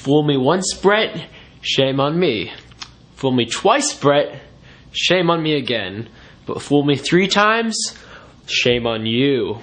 Fool me once, Brett, shame on me. Fool me twice, Brett, shame on me again. But fool me 3 times, shame on you.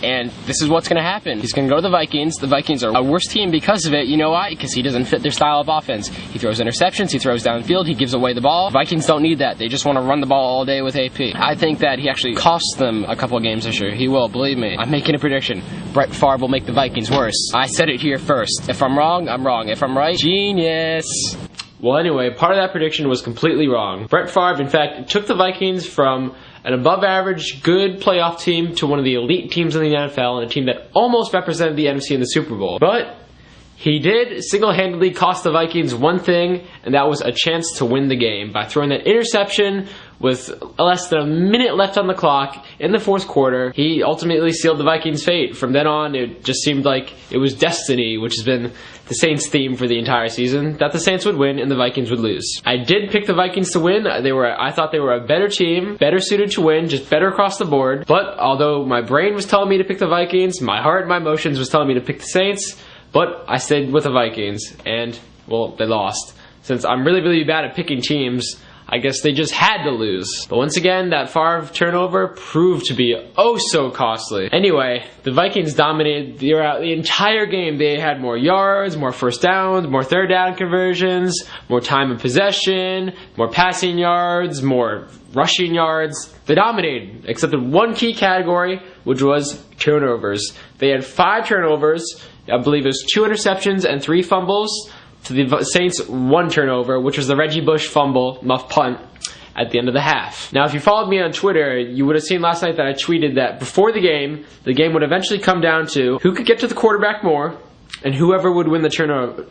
And this is what's going to happen. He's going to go to the Vikings. The Vikings are a worse team because of it. You know why? Because he doesn't fit their style of offense. He throws interceptions. He throws downfield. He gives away the ball. The Vikings don't need that. They just want to run the ball all day with AP. I think that he actually costs them a couple of games this year. He will, believe me. I'm making a prediction. Brett Favre will make the Vikings worse. I said it here first. If I'm wrong, I'm wrong. If I'm right, genius. Well, anyway, part of that prediction was completely wrong. Brett Favre, in fact, took the Vikings from an above-average, good playoff team to one of the elite teams in the NFL and a team that almost represented the NFC in the Super Bowl. But he did single-handedly cost the Vikings one thing, and that was a chance to win the game by throwing that interception with less than a minute left on the clock in the fourth quarter. He ultimately sealed the Vikings' fate. From then on, it just seemed like it was destiny, which has been the Saints' theme for the entire season, that the Saints would win and the Vikings would lose. I did pick the Vikings to win. I thought they were a better team, better suited to win, just better across the board. But although my brain was telling me to pick the Vikings, my heart and my emotions was telling me to pick the Saints, but I stayed with the Vikings, and, well, they lost. Since I'm really, really bad at picking teams, I guess they just had to lose. But once again, that Favre turnover proved to be oh so costly. Anyway, the Vikings dominated throughout the entire game. They had more yards, more first downs, more third down conversions, more time of possession, more passing yards, more rushing yards. They dominated, except in one key category, which was turnovers. They had 5 turnovers. I believe it was 2 interceptions and 3 fumbles. To the Saints' 1 turnover, which was the Reggie Bush fumble, muff punt, at the end of the half. Now, if you followed me on Twitter, you would have seen last night that I tweeted that before the game would eventually come down to who could get to the quarterback more, and whoever would win the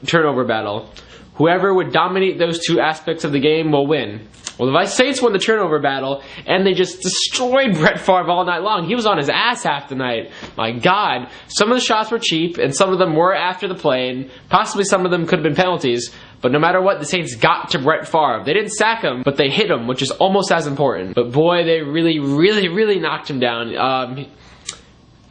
turnover battle. Whoever would dominate those 2 aspects of the game will win. Well, the Saints won the turnover battle, and they just destroyed Brett Favre all night long. He was on his ass half the night. My God. Some of the shots were cheap, and some of them were after the play, and possibly some of them could have been penalties. But no matter what, the Saints got to Brett Favre. They didn't sack him, but they hit him, which is almost as important. But boy, they really, really, really knocked him down.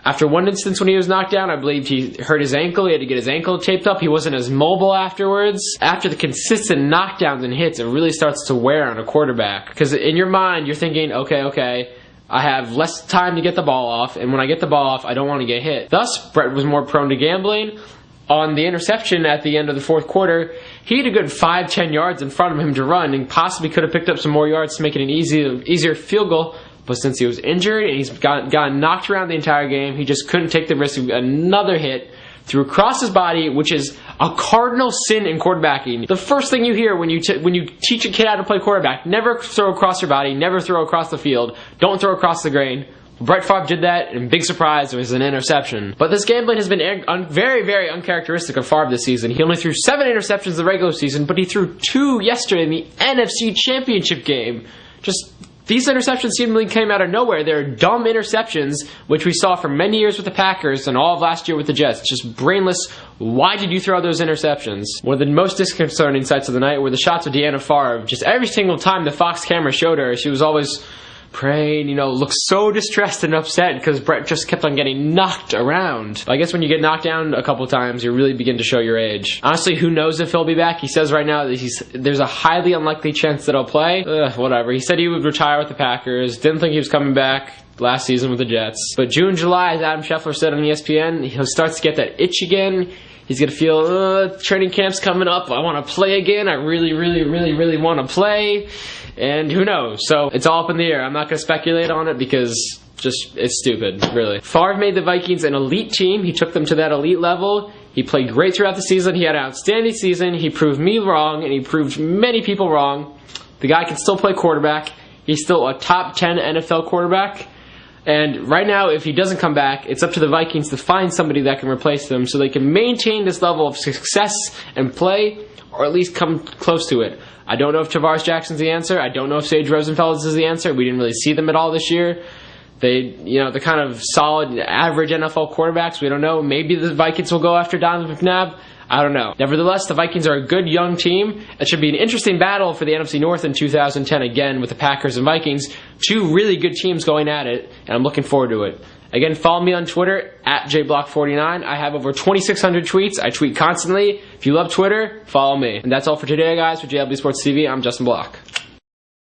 After one instance when he was knocked down, I believe he hurt his ankle. He had to get his ankle taped up. He wasn't as mobile afterwards. After the consistent knockdowns and hits, it really starts to wear on a quarterback. Because in your mind, you're thinking, okay, I have less time to get the ball off, and when I get the ball off, I don't want to get hit. Thus, Brett was more prone to gambling. On the interception at the end of the fourth quarter, he had a good 5-10 yards in front of him to run and possibly could have picked up some more yards to make it an easier field goal. But since he was injured and he's gotten knocked around the entire game, he just couldn't take the risk of another hit through across his body, which is a cardinal sin in quarterbacking. The first thing you hear when you teach a kid how to play quarterback, never throw across your body, never throw across the field, don't throw across the grain. Brett Favre did that, and big surprise, it was an interception. But this gambling has been very, very uncharacteristic of Favre this season. He only threw 7 interceptions in the regular season, but he threw 2 yesterday in the NFC Championship game. These interceptions seemingly came out of nowhere. They're dumb interceptions, which we saw for many years with the Packers and all of last year with the Jets. Just brainless. Why did you throw those interceptions? One of the most disconcerting sights of the night were the shots of Deanna Favre. Just every single time the Fox camera showed her, she was always praying, looked so distressed and upset because Brett just kept on getting knocked around. I guess when you get knocked down a couple times, you really begin to show your age. Honestly, who knows if he'll be back? He says right now that there's a highly unlikely chance that he'll play. Whatever. He said he would retire with the Packers. Didn't think he was coming back last season with the Jets. But June, July, as Adam Scheffler said on ESPN, he'll start to get that itch again. He's going to feel, training camp's coming up. I want to play again. I really, really, really, really want to play. And who knows? So it's all up in the air. I'm not going to speculate on it because it's stupid, really. Favre made the Vikings an elite team. He took them to that elite level. He played great throughout the season. He had an outstanding season. He proved me wrong, and he proved many people wrong. The guy can still play quarterback. He's still a top 10 NFL quarterback. And right now, if he doesn't come back, it's up to the Vikings to find somebody that can replace him so they can maintain this level of success and play, or at least come close to it. I don't know if Tavares Jackson's the answer. I don't know if Sage Rosenfeld is the answer. We didn't really see them at all this year. They're kind of solid, average NFL quarterbacks. We don't know. Maybe the Vikings will go after Donovan McNabb. I don't know. Nevertheless, the Vikings are a good young team. It should be an interesting battle for the NFC North in 2010 again with the Packers and Vikings. 2 really good teams going at it, and I'm looking forward to it. Again, follow me on Twitter at jblock49. I have over 2,600 tweets. I tweet constantly. If you love Twitter, follow me. And that's all for today, guys. For JLB Sports TV, I'm Justin Block.